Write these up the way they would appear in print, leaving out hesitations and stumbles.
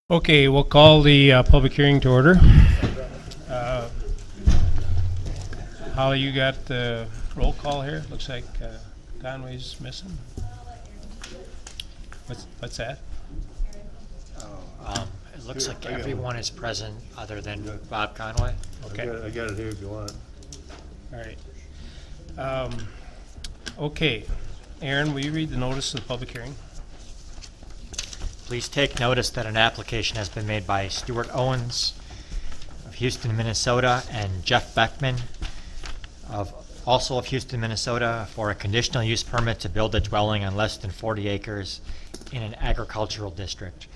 Okay, we'll call the public hearing to order. Holly, you got the roll call here? Looks like Conway's missing. What's that? It looks like everyone is present other than Bob Conway. Okay, I got it here if you want. all right. Okay, Aaron, will you read the notice of the public hearing? Please take notice that an application has been made by Stuart Owens of Houston, Minnesota, and Jeff Beckman also of Houston, Minnesota, for a conditional use permit to build a dwelling on less than 40 acres in an agricultural district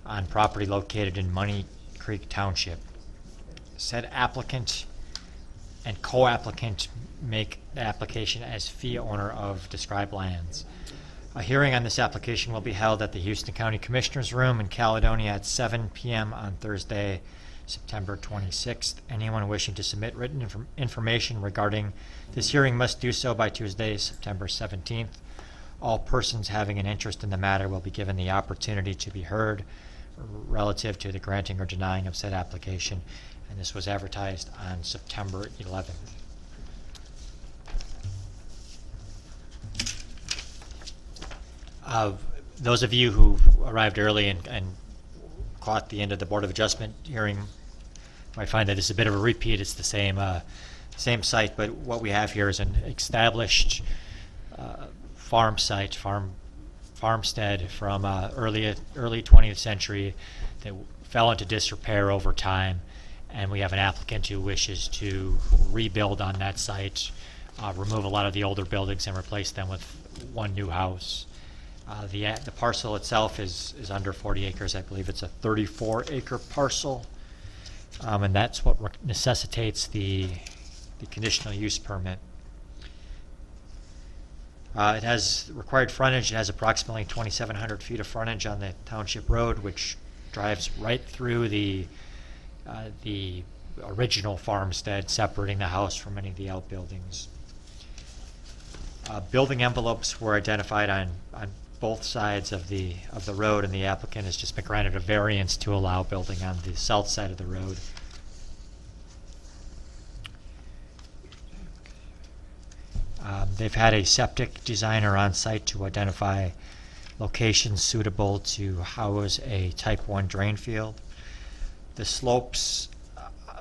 on property located in Money Creek Township. Said applicant and co-applicant make the application as fee owner of described lands. A hearing on this application will be held at the Houston County Commissioners Room in Caledonia at 7 p.m. on Thursday, September 26th. Anyone wishing to submit written information regarding this hearing must do so by Tuesday, September 17th. All persons having an interest in the matter will be given the opportunity to be heard relative to the granting or denying of said application, and this was advertised on September 11th. Those of you who arrived early and caught the end of the Board of Adjustment hearing might find that this is a bit of a repeat. It's the same site, but what we have here is an established farm site, farmstead from early 20th century that fell into disrepair over time, and we have an applicant who wishes to rebuild on that site, remove a lot of the older buildings and replace them with one new house. The parcel itself is under 40 acres. I believe it's a 34-acre parcel, and that's what necessitates the conditional use permit. It has required frontage. It has approximately 2,700 feet of frontage on the township road, which drives right through the original farmstead, separating the house from any of the outbuildings. Building envelopes were identified on both sides of the road, and the applicant has just been granted a variance to allow building on the south side of the road. They've had a septic designer on site to identify locations suitable to house a type 1 drain field. The slopes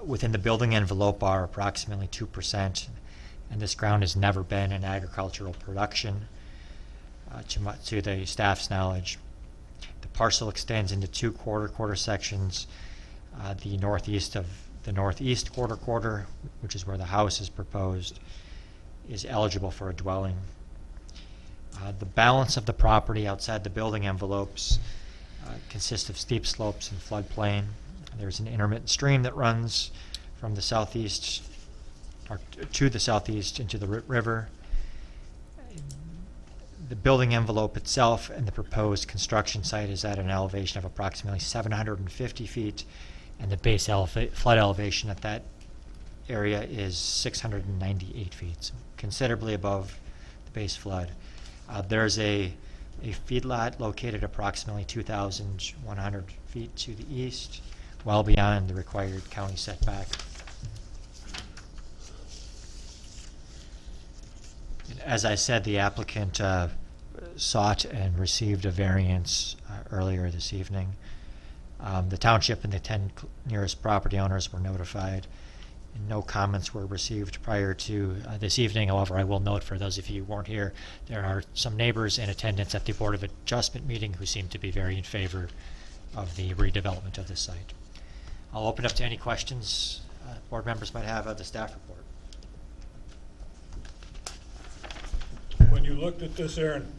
within the building envelope are approximately 2%, and this ground has never been in agricultural production. To the staff's knowledge, the parcel extends into two quarter sections. The northeast quarter, which is where the house is proposed, is eligible for a dwelling. The balance of the property outside the building envelopes consists of steep slopes and floodplain. There's an intermittent stream that runs from the southeast or to the southeast into the river. The building envelope itself and the proposed construction site is at an elevation of approximately 750 feet, and the base flood elevation at that area is 698 feet, so considerably above the base flood. There's a feedlot located approximately 2,100 feet to the east, well beyond the required county setback. As I said, the applicant sought and received a variance earlier this evening. The township and the 10 nearest property owners were notified, and no comments were received prior to this evening. However, I will note, for those of you who weren't here, there are some neighbors in attendance at the Board of Adjustment meeting who seem to be very in favor of the redevelopment of this site. I'll open up to any questions board members might have of the staff report. When you looked at this, Aaron,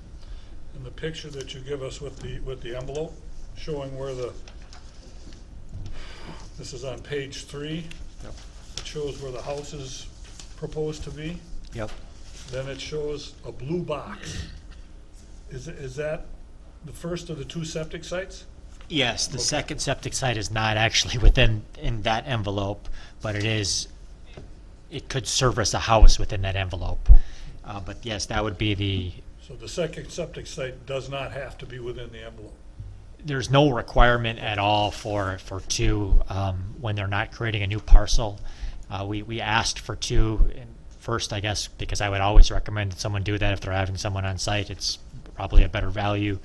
in the picture that you give us with the envelope showing where this is on page 3. Yep. It shows where the house is proposed to be. Yep. Then it shows a blue box. Is that the first of the two septic sites? Yes, the Okay. second septic site is not actually within that envelope, but it could service a house within that envelope. But yes, that would be So the second septic site does not have to be within the envelope. there's no requirement at all for two when they're not creating a new parcel. We asked for two first, I guess, because I would always recommend that someone do that if they're having someone on site. It's probably a better value.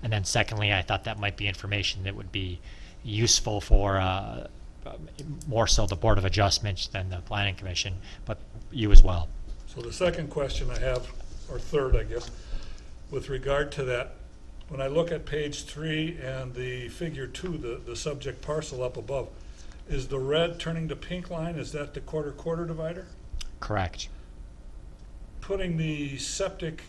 And then secondly, I thought that might be information that would be useful for more so the Board of Adjustments than the Planning Commission, but you as well. So the second question I have, or third, I guess, with regard to that, when I look at page 3 and the figure 2, the subject parcel up above, is the red turning to pink line, is that the quarter-quarter divider? Correct. Putting the septic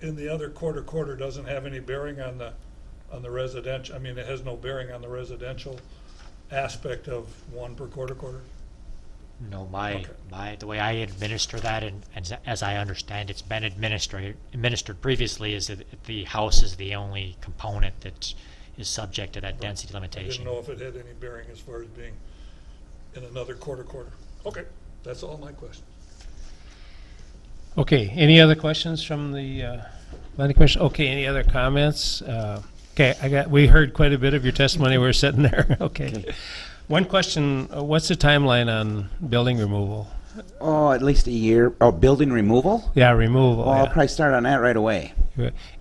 in the other quarter-quarter doesn't have any bearing on the residential, I mean, it has no bearing on the residential aspect of 1 per quarter-quarter? No, Okay. the way I administer that, and as I understand it's been administered previously, is that the house is the only component that is subject to that density I didn't limitation. know if it had any bearing as far as being in another quarter-quarter. Okay, that's all my questions. Okay, any other questions from the planning commission? Okay, any other comments? Okay, we heard quite a bit of your testimony. We were sitting there. Okay. One question, what's the timeline on building removal? Oh, at least a year. Oh, building removal? Yeah, removal. Oh, I'll Yeah. probably start on that right away.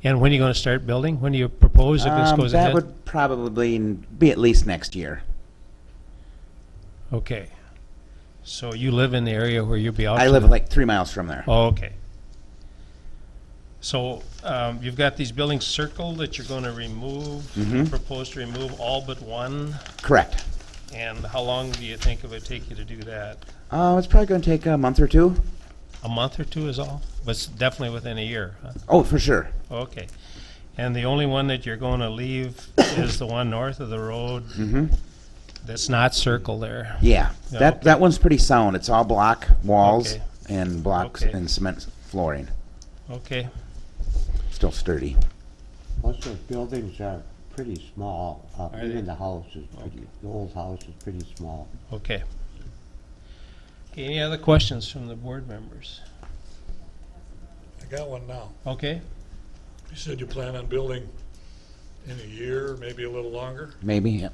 And when are you going to start building? When do you propose if this goes That ahead? would probably be at least next year. Okay. So you live in the area where you'll be out? I to live the- like 3 miles from there. Oh, okay. So you've got these buildings circled that you're going to remove, Mhm. propose to remove all but one? Correct. And how long do you think it would take you to do that? It's probably going to take a month or two. A month or two is all? But it's definitely within a year, huh? Oh, for sure. Okay. And the only one that you're going to leave is the one north of the road Hmm. that's not circled there? Yeah, Yeah, that okay. that one's pretty sound. It's all block walls Okay. and blocks Okay. and cement flooring. Okay. Still sturdy. Most of the buildings are pretty small. Are they? Even the house is pretty, the old house is pretty small. Okay. Okay, any other questions from the board members? I got one now. Okay. You said you plan on building in a year, maybe a little longer. Maybe. Yeah.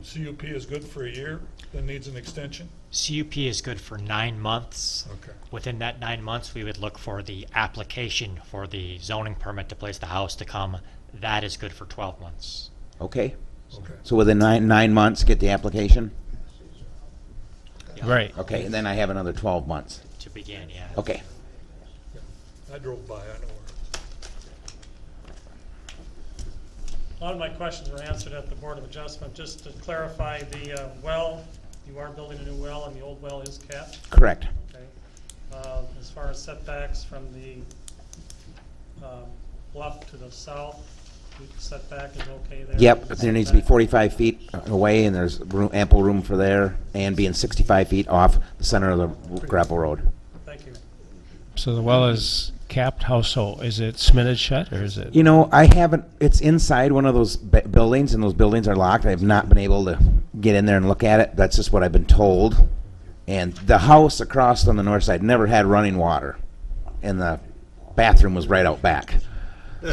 CUP is good for a year, then needs an extension? CUP is good for 9 months. Okay. Within that 9 months, we would look for the application for the zoning permit to place the house to come. That is good for 12 months. Okay. Okay. So within nine months, get the application. Right. Okay, and then I have another 12 months. To begin, yeah. Okay. I drove by, I know where. A lot of my questions were answered at the Board of Adjustment. Just to clarify, the well, you are building a new well, and the old well is capped, Correct. okay? As far as setbacks from the bluff to the south, the setback is okay there? Yep, there needs to be Setback? 45 feet away, and there's ample room for there, and being 65 feet off the center of the gravel road. Thank you. So the well is capped, how so? Is it cemented shut or is it? You know, I haven't, it's inside one of those buildings, and those buildings are locked. I have not been able to get in there and look at it. That's just what I've been told. And the house across on the north side never had running water, and the bathroom was right out back.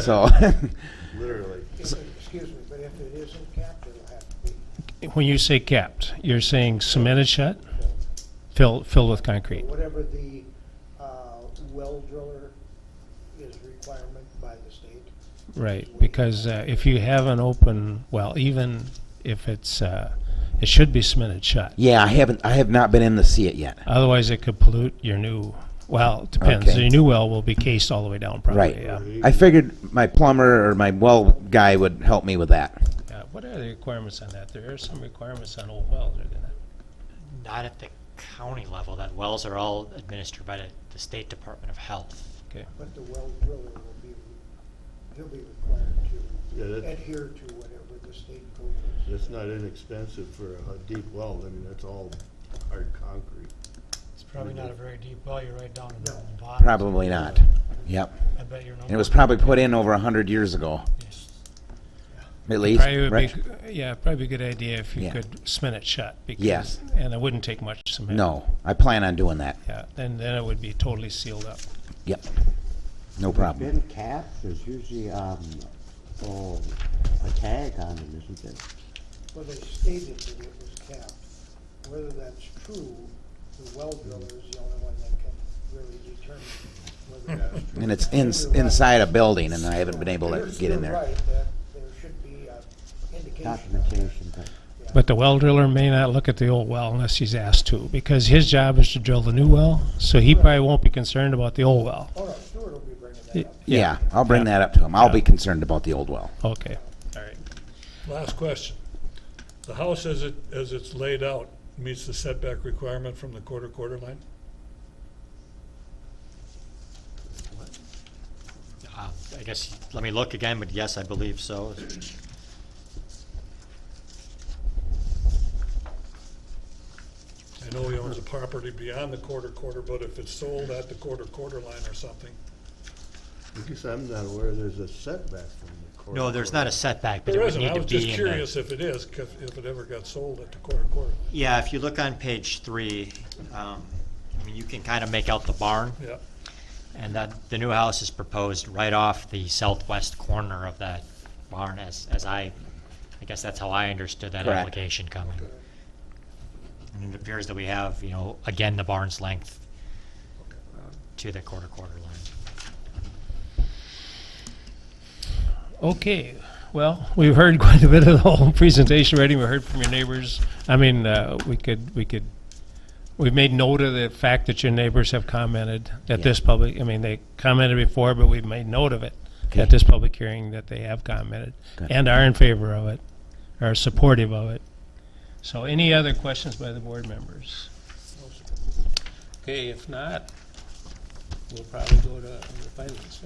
So, Excuse me, but if it isn't capped, it'll have to be When you say capped, you're saying cemented shut? Filled with concrete? whatever the well driller is requirement by the state. Right, because if you have an open well, even if it's, it should be cemented shut. yeah, I have not been in to see it yet. Otherwise, it could pollute your new, well, it depends. Okay. Your new well will be cased all the way down probably, Right. yeah. I figured my plumber or my well guy would help me with that. Yeah. What are the requirements on that? There are some requirements on old wells, are there not? Not at the county level. That wells are all administered by the State Department of Health. Okay. But the well driller will be, he'll be required Yeah, to that's, adhere to whatever the state code is. that's not inexpensive for a deep well. I mean, that's all hard concrete. It's probably not a very deep well, you're right down in the No. bottom. Probably not. Yep. I bet you're not. And it was probably put in over 100 years ago, at least. Probably would Rich? be, yeah, probably a good idea if you Yeah. could cement it shut. Because, Yes. And it wouldn't take much cement. No, I plan on doing that. Yeah, then it would be totally sealed up. Yep. No problem. Been capped, there's usually, a tag on it, isn't there? Well, they stated that it was capped. Whether that's true, the well driller is the only one that can really determine whether that's true. And it's You're right. inside a building, and I haven't been able to You're- get in you're there. right, that there should be indication. Documentation, but But the well driller may not look at the old well unless he's asked to, because his job is to drill the new well, so he probably won't be concerned about the old well. Oh, no, Stewart will be bringing that up. Yeah, I'll bring that up to him. I'll be concerned about the old well. Okay, all right. Last question. The house as it's laid out meets the setback requirement from the quarter line? I guess, let me look again, but yes, I believe so. I know he owns a property beyond the quarter, but if it's sold at the quarter line or something, I guess I'm not aware there's a setback from the quarter. No, there's not a setback, but it there would isn't. need I to was just be in the. curious if it is, if it ever got sold at the quarter line. Yeah, if you look on page 3, I mean, you can kind of make out the barn, Yeah, and that the new house is proposed right off the southwest corner of that barn, as I guess that's how I understood that Correct. application coming. And it appears that we have, again, the barn's length to the quarter line. Okay, well, we've heard quite a bit of the whole presentation already. We heard from your neighbors. I mean, we've made note of the fact that your neighbors have commented at this public, I mean, they commented before, but we've made note of it Okay. at this public hearing that they have commented Good. and are in favor of it, are supportive of it. So any other questions by the board members? Okay, if not, we'll probably go to the finance.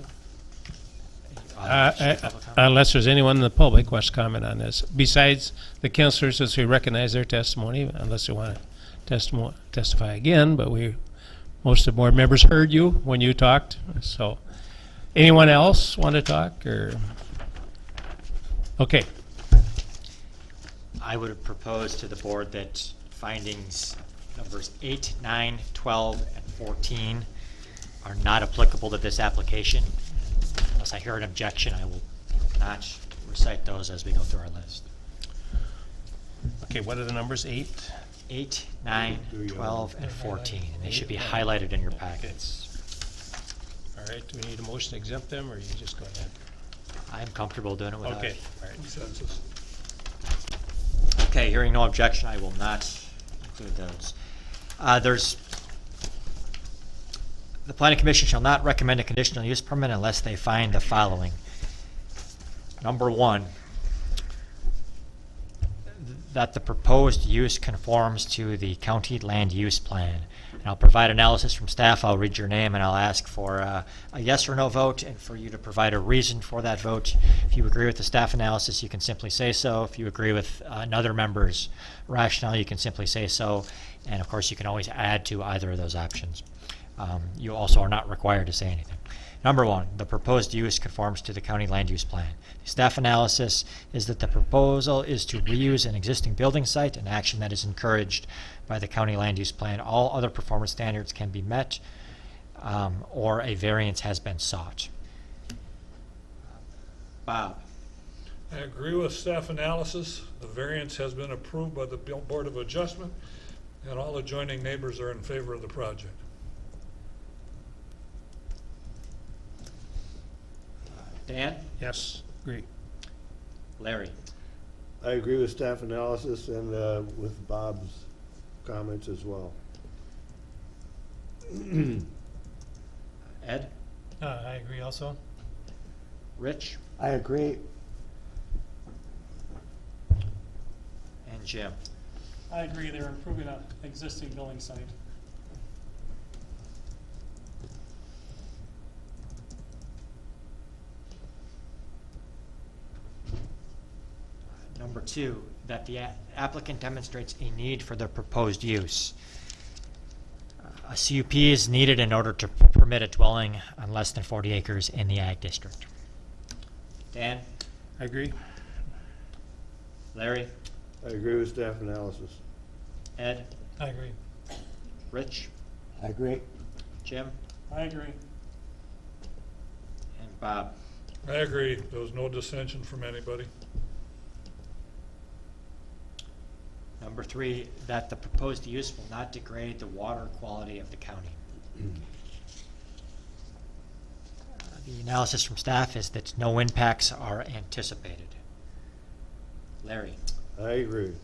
Unless there's anyone in the public who wants to comment on this. Besides the councilors, as we recognize their testimony, unless they want to testify again, but most of the board members heard you when you talked. So anyone else want to talk, or? Okay, I would propose to the board that findings numbers 8, 9, 12, and 14 are not applicable to this application. Unless I hear an objection, I will not recite those as we go through our list. okay, what are the numbers, 8? 8, 9, 12, and 14, and they should be highlighted in your packets. All right, do we need a motion to exempt them, or you just go ahead? I'm comfortable doing it without. Okay, all right. consensus. Okay, hearing no objection, I will not include those. The planning commission shall not recommend a conditional use permit unless they find the following. Number 1, that the proposed use conforms to the county land use plan. And I'll provide analysis from staff. I'll read your name and I'll ask for a yes or no vote, and for you to provide a reason for that vote. If you agree with the staff analysis, you can simply say so. If you agree with another member's rationale, you can simply say so. And of course, you can always add to either of those options. You also are not required to say anything. Number 1, the proposed use conforms to the county land use plan. The staff analysis is that the proposal is to reuse an existing building site, an action that is encouraged by the county land use plan. All other performance standards can be met, or a variance has been sought. Bob? I agree with staff analysis. The variance has been approved by the Board of Adjustment, and all adjoining neighbors are in favor of the project. Dan? Yes, agree. Larry? I agree with staff analysis and with Bob's comments as well. Ed? I agree also. Rich? I agree. And Jim? I agree, they're improving an existing building site. Number 2, that the applicant demonstrates a need for the proposed use. A CUP is needed in order to permit a dwelling on less than 40 acres in the ag district. Dan? I agree. Larry? I agree with staff analysis. Ed? I agree. Rich? I agree. Jim? I agree. And Bob? I agree. There was no dissension from anybody. Number 3, that the proposed use will not degrade the water quality of the county. The analysis from staff is that no impacts are anticipated. Larry? I agree.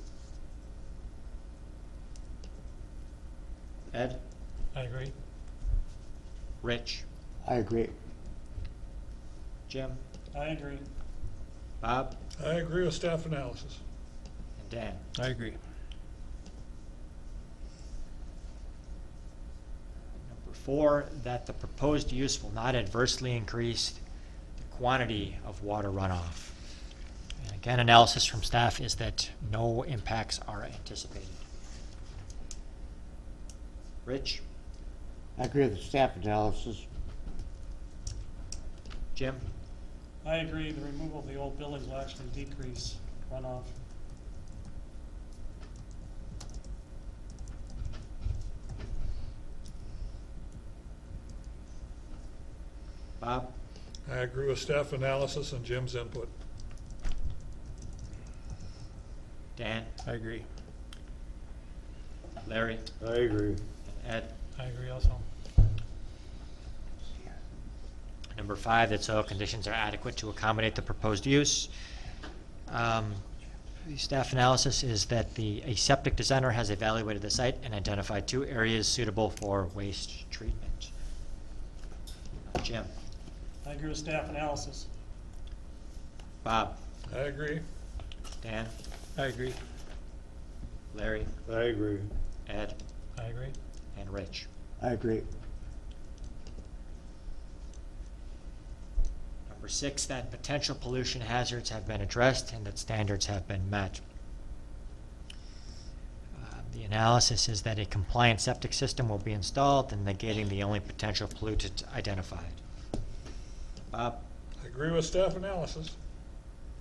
Ed? I agree. Rich? I agree. Jim? I agree. Bob? I agree with staff analysis. And Dan? I agree. Number 4, that the proposed use will not adversely increase the quantity of water runoff. And again, analysis from staff is that no impacts are anticipated. Rich? I agree with the staff analysis. Jim? I agree, the removal of the old buildings will actually decrease runoff. Bob? I agree with staff analysis and Jim's input. Dan? I agree. Larry? I agree. And Ed? I agree also. Number 5, that soil conditions are adequate to accommodate the proposed use. The staff analysis is that a septic designer has evaluated the site and identified 2 areas suitable for waste treatment. Jim? I agree with staff analysis. Bob? I agree. Dan? I agree. Larry? I agree. Ed? I agree. And Rich? I agree. Number 6, that potential pollution hazards have been addressed and that standards have been met. The analysis is that a compliant septic system will be installed and negating the only potential pollutant identified. Bob? I agree with staff analysis.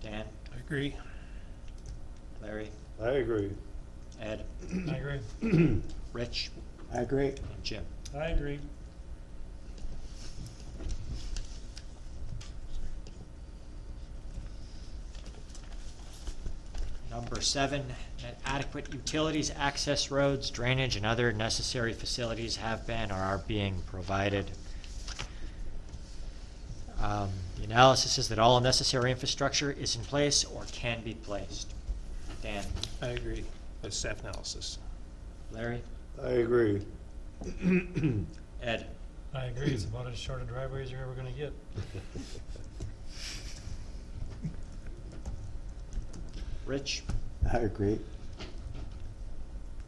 Dan? I agree. Larry? I agree. Ed? I agree. Rich? I agree. And Jim? I agree. Number 7, that adequate utilities, access roads, drainage, and other necessary facilities have been or are being provided. The analysis is that all necessary infrastructure is in place or can be placed. Dan? I agree with staff analysis. Larry? I agree. Ed? I agree. It's about as short a driveway as you're ever gonna get. Rich? I agree.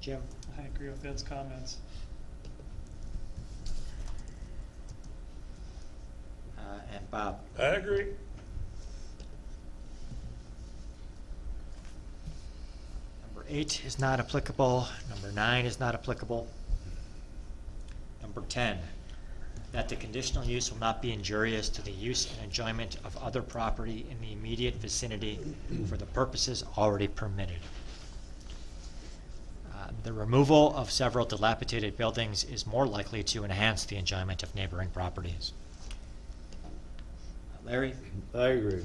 Jim? I agree with Ed's comments. And Bob? I agree. Number 8 is not applicable. Number 9 is not applicable. Number 10, that the conditional use will not be injurious to the use and enjoyment of other property in the immediate vicinity for the purposes already permitted. The removal of several dilapidated buildings is more likely to enhance the enjoyment of neighboring properties. Larry? I agree.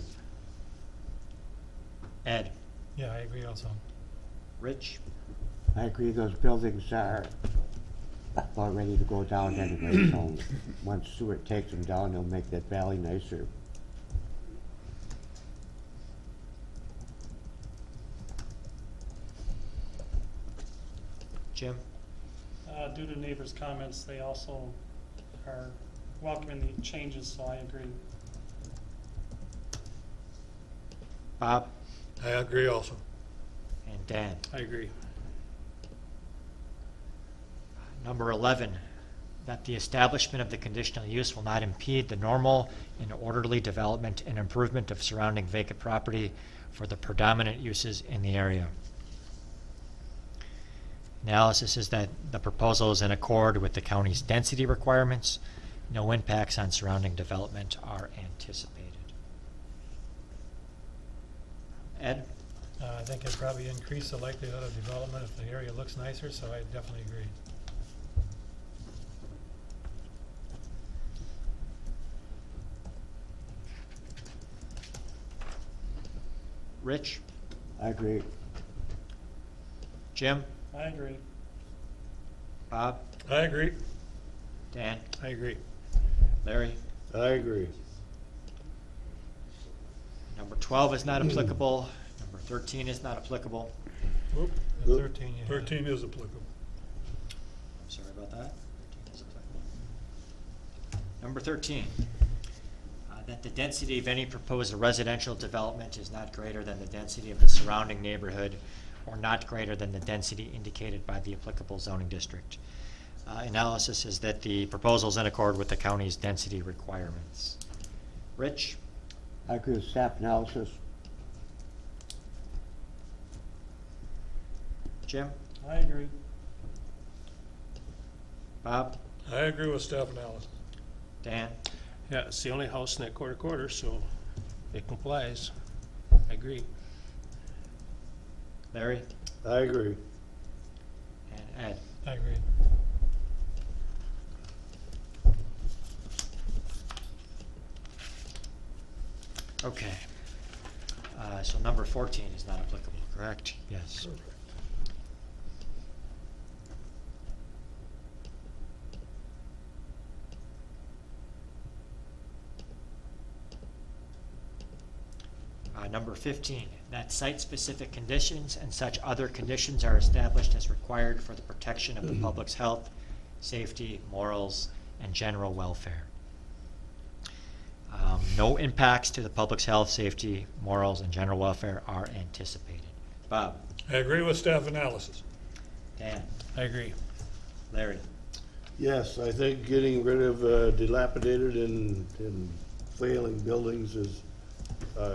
Ed? Yeah, I agree also. Rich? I agree those buildings are about ready to go down anyway, so once Stewart takes them down, they'll make that valley nicer. Jim? Due to neighbors' comments, they also are welcoming the changes, so I agree. Bob? I agree also. And Dan? I agree. Number 11, that the establishment of the conditional use will not impede the normal and orderly development and improvement of surrounding vacant property for the predominant uses in the area. Analysis is that the proposal is in accord with the county's density requirements. No impacts on surrounding development are anticipated. Ed? I think it'd probably increase the likelihood of development if the area looks nicer, so I definitely agree. Rich? I agree. Jim? I agree. Bob? I agree. Dan? I agree. Larry? I agree. Number 12 is not applicable. Number 13 is not applicable. Whoop, The 13 you had. 13 is applicable. Sorry about that. 13 is applicable. Number 13, that the density of any proposed residential development is not greater than the density of the surrounding neighborhood or not greater than the density indicated by the applicable zoning district. Analysis is that the proposal is in accord with the county's density requirements. Rich? I agree with staff analysis. Jim? I agree. Bob? I agree with staff analysis. Dan? Yeah, it's the only house in that quarter, so it complies. I agree. Larry? I agree. And Ed? I agree. Okay. So number 14 is not applicable, correct? Yes. Number 15, that site-specific conditions and such other conditions are established as required for the protection of the public's health, safety, morals, and general welfare. No impacts to the public's health, safety, morals, and general welfare are anticipated. Bob? I agree with staff analysis. Dan? I agree. Larry? Yes, I think getting rid of dilapidated and failing buildings is,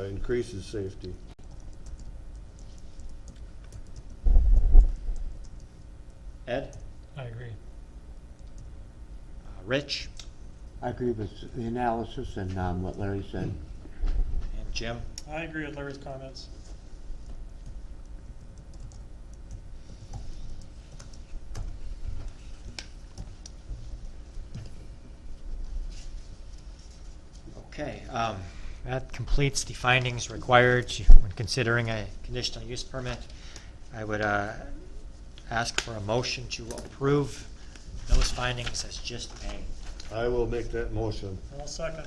increases safety. Ed? I agree. Rich? I agree with the analysis and what Larry said. And Jim? I agree with Larry's comments. Okay, that completes the findings required when considering a conditional use permit. I would ask for a motion to approve those findings as just made. I will make that motion. I'll second.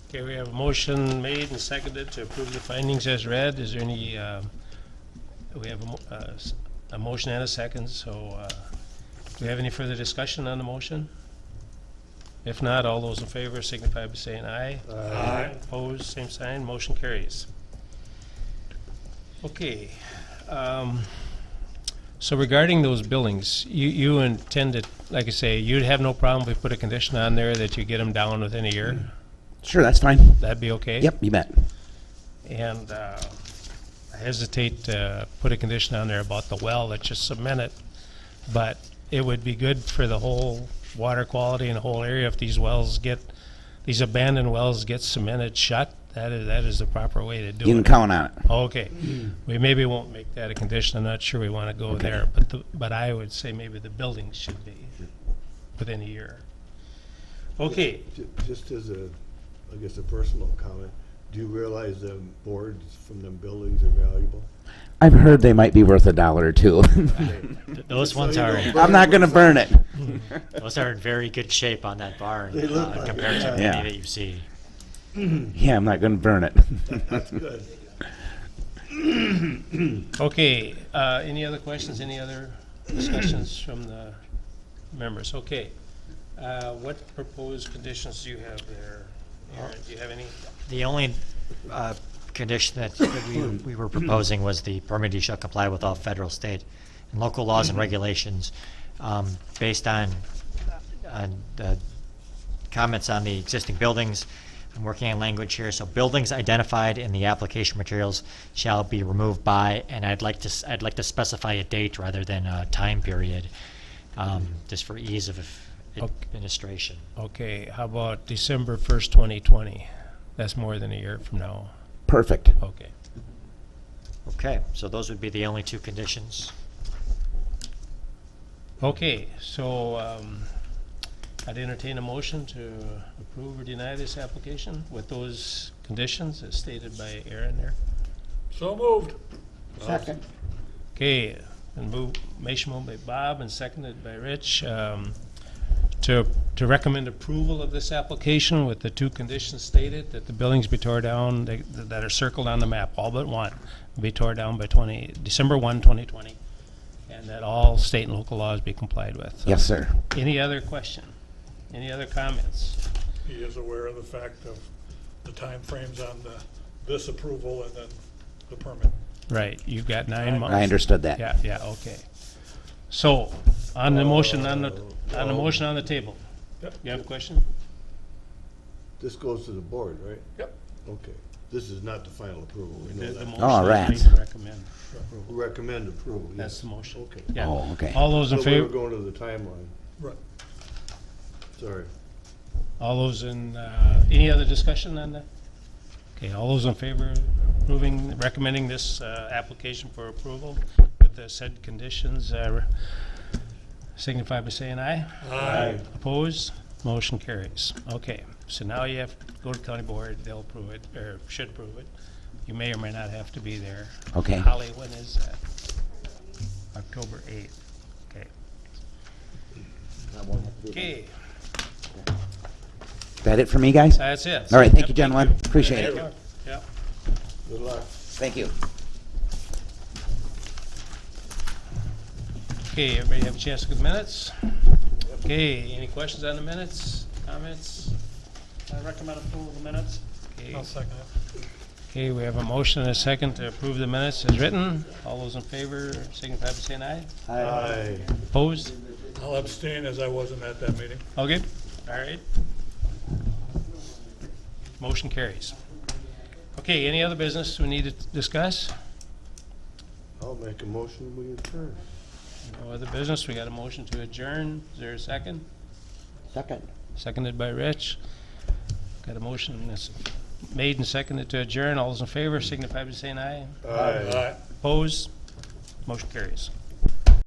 Okay, we have a motion made and seconded to approve the findings as read. Is there any, we have a motion and a second, so do we have any further discussion on the motion? If not, all those in favor signify by saying aye. Aye. Opposed, same sign, motion carries. Okay. So regarding those buildings, you intended, like I say, you'd have no problem if we put a condition on there that you get them down within a year? Sure, that's fine. That'd be okay? Yep, you bet. And I hesitate to put a condition on there about the well that you cement it, but it would be good for the whole water quality in the whole area if these wells get, these abandoned wells get cemented shut. That is the proper way to do it. You can count on it. Okay. We maybe won't make that a condition. I'm not sure we want to go Okay. there, but I would say maybe the buildings should be within a year. Okay. Just as a, I guess, a personal comment, do you realize the boards from them buildings are valuable? I've heard they might be worth $1 or $2. Those ones are, I'm not gonna burn it. those are in very good shape on that barn They look like compared to it. many Yeah. that you see. Yeah, I'm not gonna burn it. That's good. Okay, any other questions, any other discussions from the members? Okay. What proposed conditions do you have there, Aaron? Do you have any? The only condition that we were proposing was the permittee shall comply with all federal, state, and local laws and regulations based on the comments on the existing buildings. I'm working on language here, so buildings identified in the application materials shall be removed by, and I'd like to specify a date rather than a time period, just for ease of administration. Okay, how about December 1st, 2020? That's more than a year from now. Perfect. Okay. Okay, so those would be the only two conditions. Okay, so I'd entertain a motion to approve or deny this application with those conditions as stated by Aaron there. So moved. Second. Okay, And motion moved by Bob and seconded by Rich, to recommend approval of this application with the two conditions stated, that the buildings be tore down, that are circled on the map, all but one, be tore down by December 1, 2020, and that all state and local laws be complied with. So, Yes, sir. any other question? Any other comments? He is aware of the fact of the timeframes on this approval and then the permit. Right, you've got 9 months. I understood that. Yeah, okay. So, on the motion, on the motion on the table, Yep. you have a question? This goes to the board, right? Yep. Okay. This is not the final approval, we know that. motion All is right. made to recommend. Recommend approval, yes. That's the motion. Okay. Yeah. Oh, okay. All those in But we were favor, going to the timeline, Right. sorry. all those in, any other discussion on that? Okay, all those in favor of approving, recommending this application for approval with the said conditions, signify by saying aye. Aye. Opposed? Motion carries. Okay, so now you have to go to county board, they'll approve it, or should approve it. You may or may not have to be there. Okay. Holly, when is that? October 8th. Okay. Okay, That it for me, guys? that's it. All right, thank Yep, you, gentlemen. Appreciate Thank it. you. Yep. Good luck. Thank you. Okay, everybody have a chance to look at the minutes? Okay, any questions on the minutes, comments? I recommend approval of the minutes. Okay. I'll second it. Okay, we have a motion and a second to approve the minutes as written. All those in favor signify by saying aye. Aye. Opposed? I'll abstain as I wasn't at that meeting. Okay, all right. Motion carries. Okay, any other business we need to discuss? I'll make a motion, we adjourn. No other business, we got a motion to adjourn. Is there a second? Second. Seconded by Rich. Got a motion that's made and seconded to adjourn. All those in favor signify by saying aye. Aye. Opposed? Motion carries.